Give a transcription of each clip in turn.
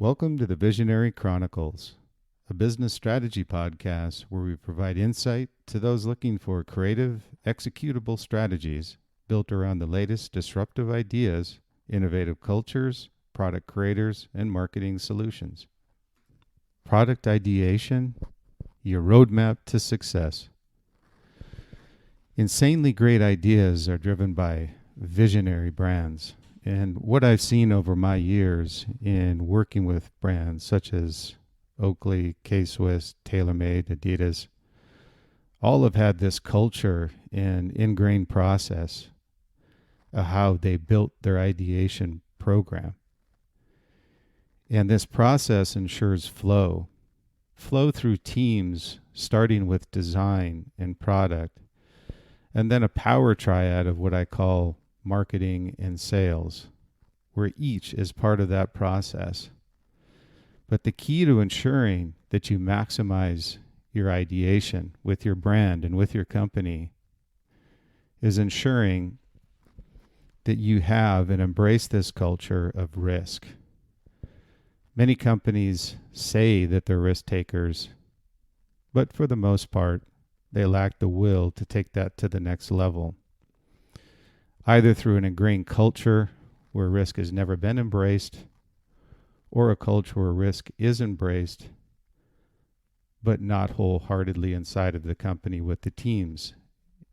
Welcome to the Visionary Chronicles, a business strategy podcast where we provide insight to those looking for creative, executable strategies built around the latest disruptive ideas, innovative cultures, product creators, and marketing solutions. Product Ideation, your roadmap to success. Insanely great ideas are driven by visionary brands. And what I've seen over my years in working with brands such as Oakley, K-Swiss, TaylorMade, adidas, all have had this culture and ingrained process of how they built their ideation program. And this process ensures flow through teams, starting with design and product, and then a power triad of what I call marketing and sales, where each is part of that process. But the key to ensuring that you maximize your ideation with your brand and with your company is ensuring that you have and embrace this culture of risk. Many companies say that they're risk takers, but for the most part, they lack the will to take that to the next level, either through an ingrained culture where risk has never been embraced, or a culture where risk is embraced, but not wholeheartedly inside of the company with the teams.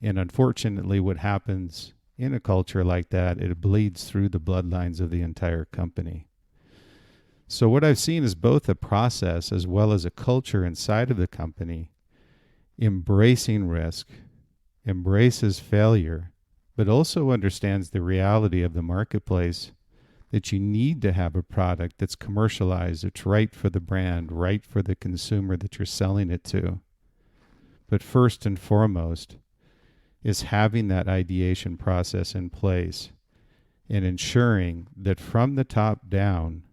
And unfortunately, what happens in a culture like that, it bleeds through the bloodlines of the entire company. So what I've seen is both a process as well as a culture inside of the company embracing risk, embraces failure, but also understands the reality of the marketplace, that you need to have a product that's commercialized, it's right for the brand, right for the consumer that you're selling it to. But first and foremost is having that ideation process in place and ensuring that from the top down,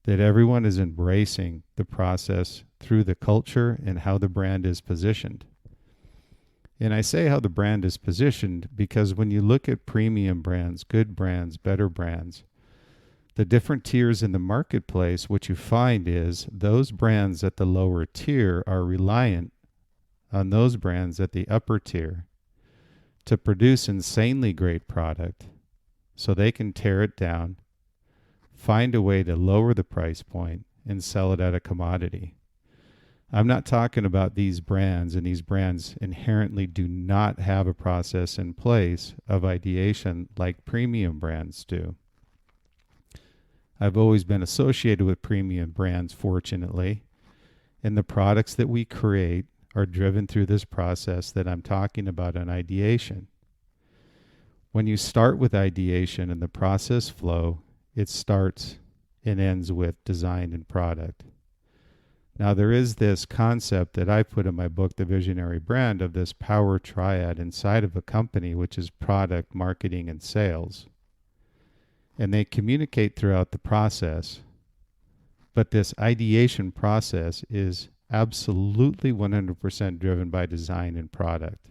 that everyone is embracing the process through the culture and how the brand is positioned. And I say how the brand is positioned because when you look at premium brands, good brands, better brands, the different tiers in the marketplace, what you find is those brands at the lower tier are reliant on those brands at the upper tier to produce insanely great product so they can tear it down, find a way to lower the price point, and sell it at a commodity. I'm not talking about these brands, and these brands inherently do not have a process in place of ideation like premium brands do. I've always been associated with premium brands, fortunately, and the products that we create are driven through this process that I'm talking about in ideation. When you start with ideation and the process flow, it starts and ends with design and product. Now, there is this concept that I put in my book, The Visionary Brand, of this power triad inside of a company, which is product, marketing, and sales. And they communicate throughout the process. But this ideation process is absolutely 100% driven by design and product.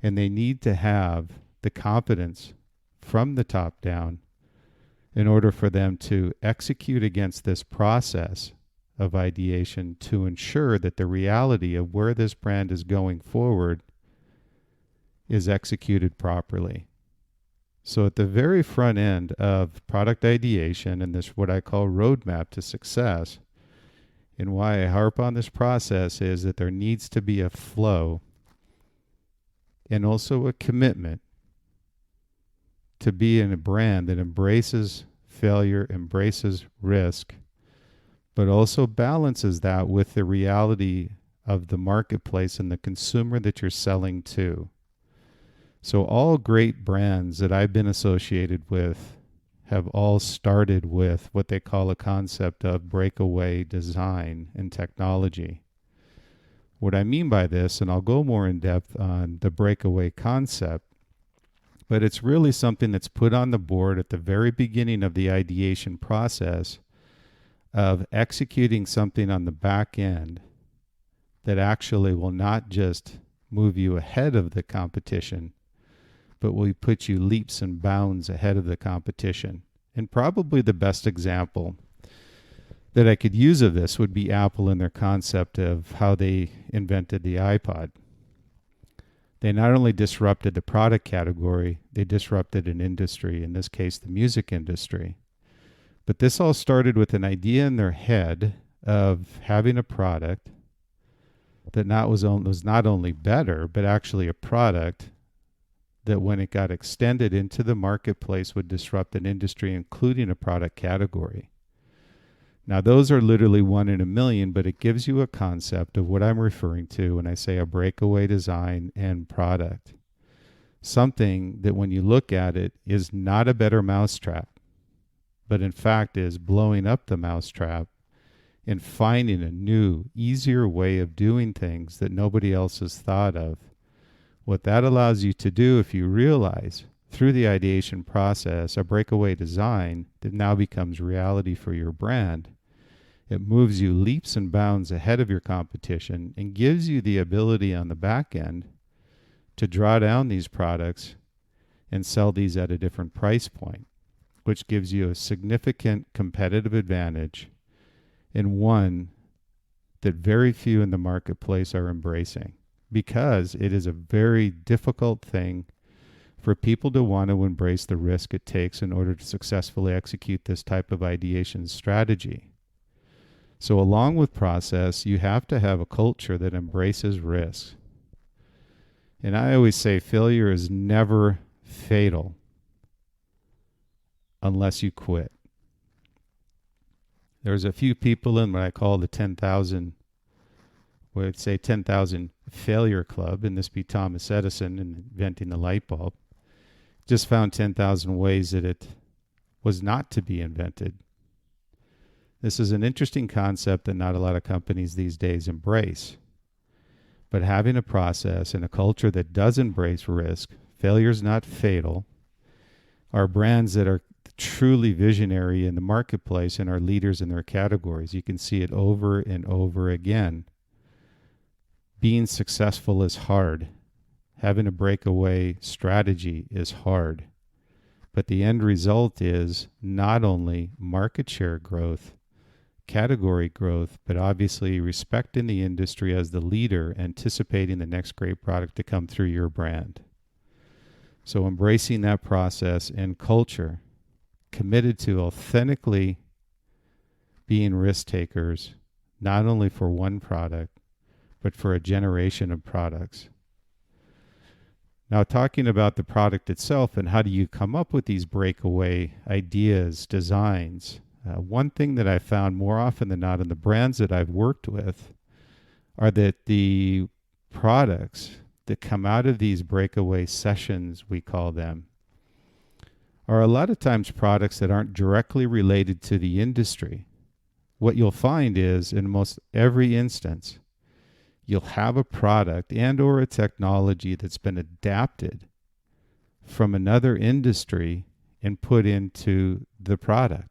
And they need to have the confidence from the top down in order for them to execute against this process of ideation to ensure that the reality of where this brand is going forward is executed properly. So at the very front end of product ideation and this what I call roadmap to success, and why I harp on this process is that there needs to be a flow and also a commitment to be in a brand that embraces failure, embraces risk, but also balances that with the reality of the marketplace and the consumer that you're selling to. So all great brands that I've been associated with have all started with what they call a concept of breakaway design and technology. What I mean by this, and I'll go more in depth on the breakaway concept, but it's really something that's put on the board at the very beginning of the ideation process of executing something on the back end that actually will not just move you ahead of the competition, but will put you leaps and bounds ahead of the competition. And probably the best example that I could use of this would be Apple and their concept of how they invented the iPod. They not only disrupted the product category, they disrupted an industry, in this case, the music industry. But this all started with an idea in their head of having a product that was not only better, but actually a product that when it got extended into the marketplace would disrupt an industry, including a product category. Now, those are literally 1 in a million, but it gives you a concept of what I'm referring to when I say a breakaway design and product. Something that when you look at it is not a better mousetrap, but in fact is blowing up the mousetrap and finding a new, easier way of doing things that nobody else has thought of. What that allows you to do, if you realize through the ideation process, a breakaway design that now becomes reality for your brand, it moves you leaps and bounds ahead of your competition and gives you the ability on the back end to draw down these products and sell these at a different price point, which gives you a significant competitive advantage and one that very few in the marketplace are embracing, because it is a very difficult thing for people to want to embrace the risk it takes in order to successfully execute this type of ideation strategy. So along with process, you have to have a culture that embraces risk. And I always say failure is never fatal unless you quit. There's a few people in what I call the 10,000, well, I'd say 10,000 failure club, and this be Thomas Edison inventing the light bulb. Just found 10,000 ways that it was not to be invented. This is an interesting concept that not a lot of companies these days embrace. But having a process and a culture that does embrace risk, failure is not fatal, are brands that are truly visionary in the marketplace and are leaders in their categories. You can see it over and over again. Being successful is hard. Having a breakaway strategy is hard. But the end result is not only market share growth, category growth, but obviously respect in the industry as the leader, anticipating the next great product to come through your brand. So embracing that process and culture, committed to authentically being risk takers, not only for one product, but for a generation of products. Now, talking about the product itself and how do you come up with these breakaway ideas, designs, one thing that I found more often than not in the brands that I've worked with are that the products that come out of these breakaway sessions, we call them, are a lot of times products that aren't directly related to the industry. What you'll find is, in most every instance, you'll have a product and or a technology that's been adapted from another industry and put into the product.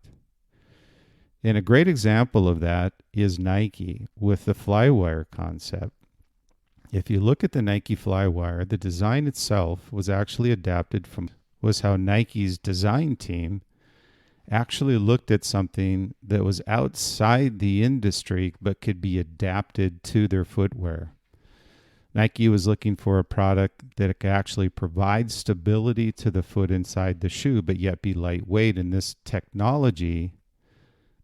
And a great example of that is Nike with the Flywire concept. If you look at the Nike Flywire, the design itself was actually adapted from was how Nike's design team actually looked at something that was outside the industry but could be adapted to their footwear. Nike was looking for a product that could actually provide stability to the foot inside the shoe but yet be lightweight, and this technology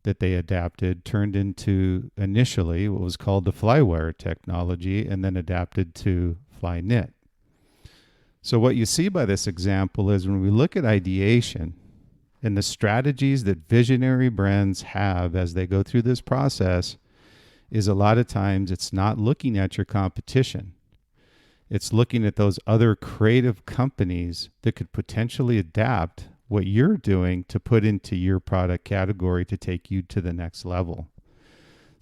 that they adapted turned into initially what was called the Flywire technology and then adapted to Flyknit. So what you see by this example is when we look at ideation and the strategies that visionary brands have as they go through this process, is a lot of times it's not looking at your competition. It's looking at those other creative companies that could potentially adapt what you're doing to put into your product category to take you to the next level.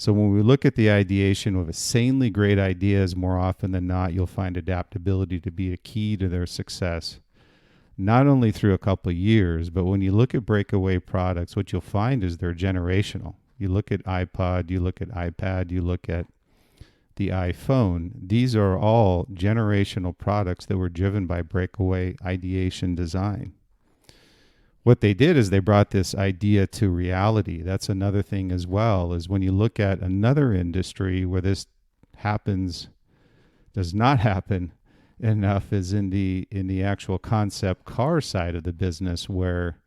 So when we look at the ideation of insanely great ideas, more often than not, you'll find adaptability to be a key to their success, not only through a couple of years, but when you look at breakaway products, what you'll find is they're generational. You look at iPod, you look at iPad, you look at the iPhone. These are all generational products that were driven by breakaway ideation design. What they did is they brought this idea to reality. That's another thing as well, is when you look at another industry where this does not happen enough, is in the actual concept car side of the business, where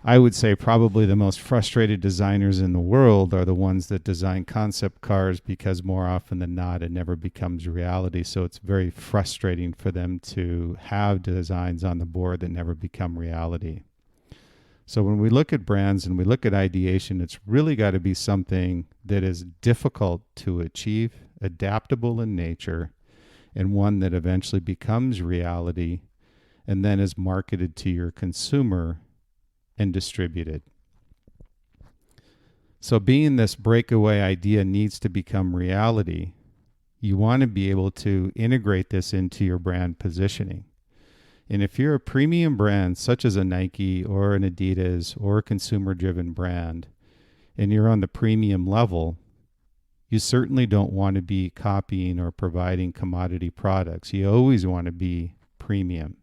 I would say probably the most frustrated designers in the world are the ones that design concept cars, because more often than not, it never becomes reality. So it's very frustrating for them to have designs on the board that never become reality. So when we look at brands and we look at ideation, it's really got to be something that is difficult to achieve, adaptable in nature, and one that eventually becomes reality and then is marketed to your consumer and distributed. So being this breakaway idea needs to become reality, you want to be able to integrate this into your brand positioning. And if you're a premium brand such as a Nike or an Adidas or a consumer-driven brand, and you're on the premium level, you certainly don't want to be copying or providing commodity products. You always want to be premium.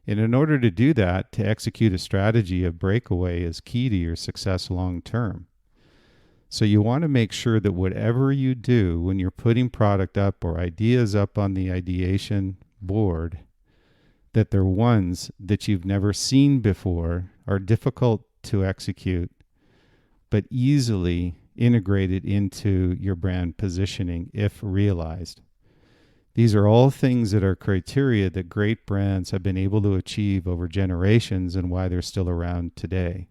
And in order to do that, to execute a strategy of breakaway is key to your success long term. So you want to make sure that whatever you do when you're putting product up or ideas up on the ideation board, that they're ones that you've never seen before, are difficult to execute, but easily integrated into your brand positioning if realized. These are all things that are criteria that great brands have been able to achieve over generations, and why they're still around today.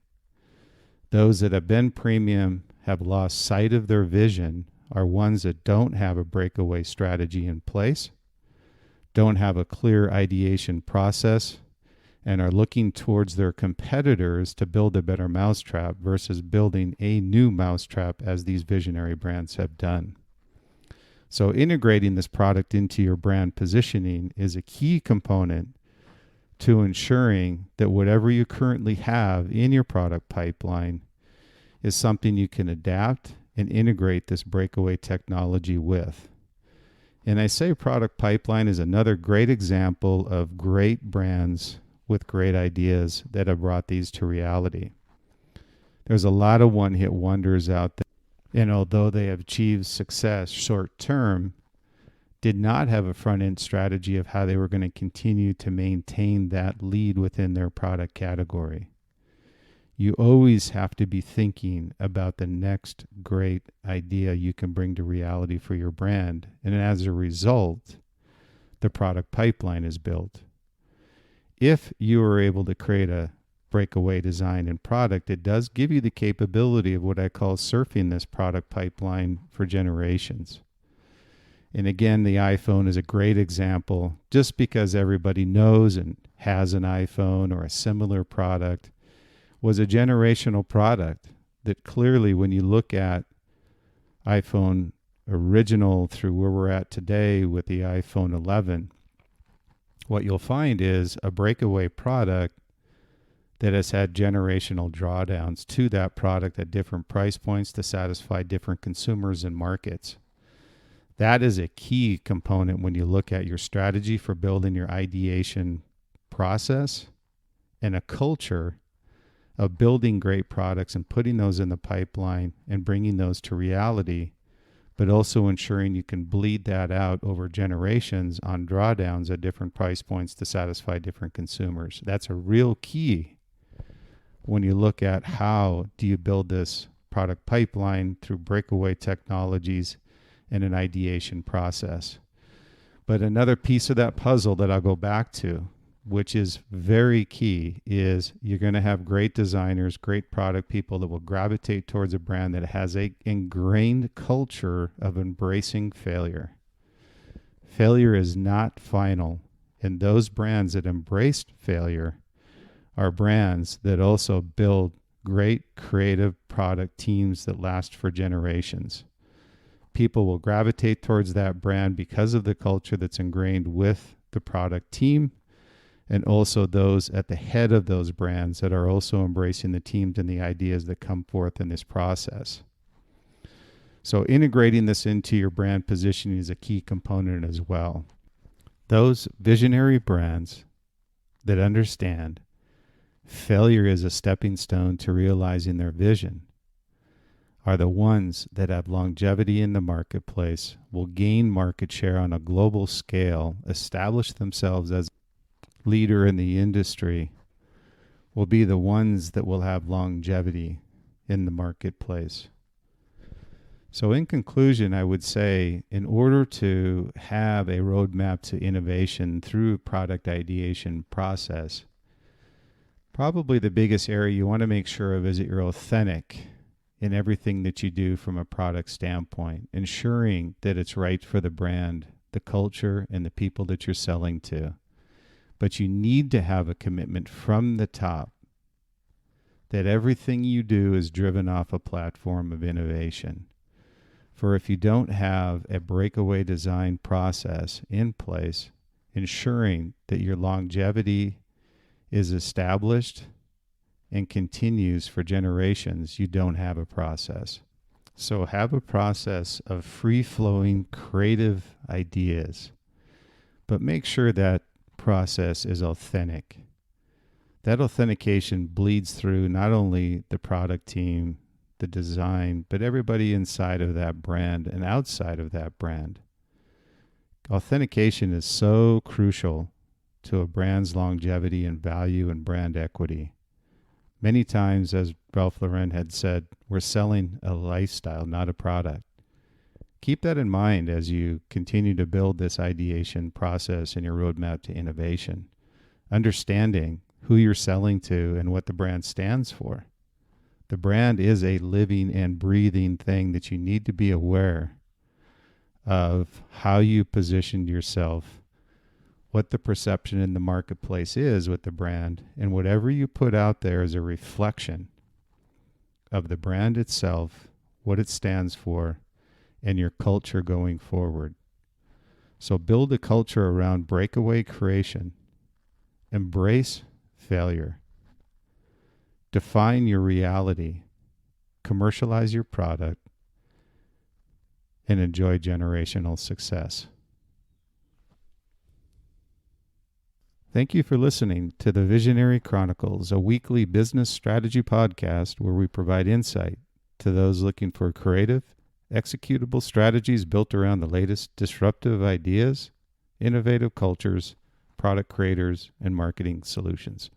Those that have been premium, have lost sight of their vision, are ones that don't have a breakaway strategy in place, don't have a clear ideation process, and are looking towards their competitors to build a better mousetrap versus building a new mousetrap, as these visionary brands have done. So integrating this product into your brand positioning is a key component to ensuring that whatever you currently have in your product pipeline is something you can adapt and integrate this breakaway technology with. And I say product pipeline is another great example of great brands with great ideas that have brought these to reality. There's a lot of one-hit wonders out there, and although they have achieved success short term, did not have a front-end strategy of how they were going to continue to maintain that lead within their product category. You always have to be thinking about the next great idea you can bring to reality for your brand, and as a result, the product pipeline is built. If you are able to create a breakaway design and product, it does give you the capability of what I call surfing this product pipeline for generations. And again, the iPhone is a great example. Just because everybody knows and has an iPhone or a similar product, was a generational product that clearly, when you look at iPhone original through where we're at today with the iPhone 11, what you'll find is a breakaway product that has had generational drawdowns to that product at different price points to satisfy different consumers and markets. That is a key component when you look at your strategy for building your ideation process and a culture of building great products and putting those in the pipeline and bringing those to reality, but also ensuring you can bleed that out over generations on drawdowns at different price points to satisfy different consumers. That's a real key when you look at how do you build this product pipeline through breakaway technologies and an ideation process. But another piece of that puzzle that I'll go back to, which is very key, is you're going to have great designers, great product people that will gravitate towards a brand that has a ingrained culture of embracing failure. Failure is not final, and those brands that embraced failure are brands that also build great creative product teams that last for generations. People will gravitate towards that brand because of the culture that's ingrained with the product team, and also those at the head of those brands that are also embracing the teams and the ideas that come forth in this process. So integrating this into your brand positioning is a key component as well. Those visionary brands that understand failure is a stepping stone to realizing their vision are the ones that have longevity in the marketplace, will gain market share on a global scale, establish themselves as leader in the industry, will be the ones that will have longevity in the marketplace. So in conclusion, I would say in order to have a roadmap to innovation through a product ideation process, probably the biggest area you want to make sure of is that you're authentic in everything that you do from a product standpoint, ensuring that it's right for the brand, the culture, and the people that you're selling to. But you need to have a commitment from the top that everything you do is driven off a platform of innovation. For if you don't have a breakaway design process in place, ensuring that your longevity is established and continues for generations, you don't have a process. So have a process of free-flowing creative ideas, but make sure that process is authentic. That authentication bleeds through not only the product team, the design, but everybody inside of that brand and outside of that brand. Authentication is so crucial to a brand's longevity and value and brand equity. Many times, as Ralph Lauren had said, we're selling a lifestyle, not a product. Keep that in mind as you continue to build this ideation process in your roadmap to innovation, understanding who you're selling to and what the brand stands for. The brand is a living and breathing thing that you need to be aware of how you positioned yourself, what the perception in the marketplace is with the brand, and whatever you put out there is a reflection of the brand itself, what it stands for, and your culture going forward. So build a culture around breakaway creation, embrace failure, define your reality, commercialize your product, and enjoy generational success. Thank you for listening to the Visionary Chronicles, a weekly business strategy podcast where we provide insight to those looking for creative, executable strategies built around the latest disruptive ideas, innovative cultures, product creators, and marketing solutions.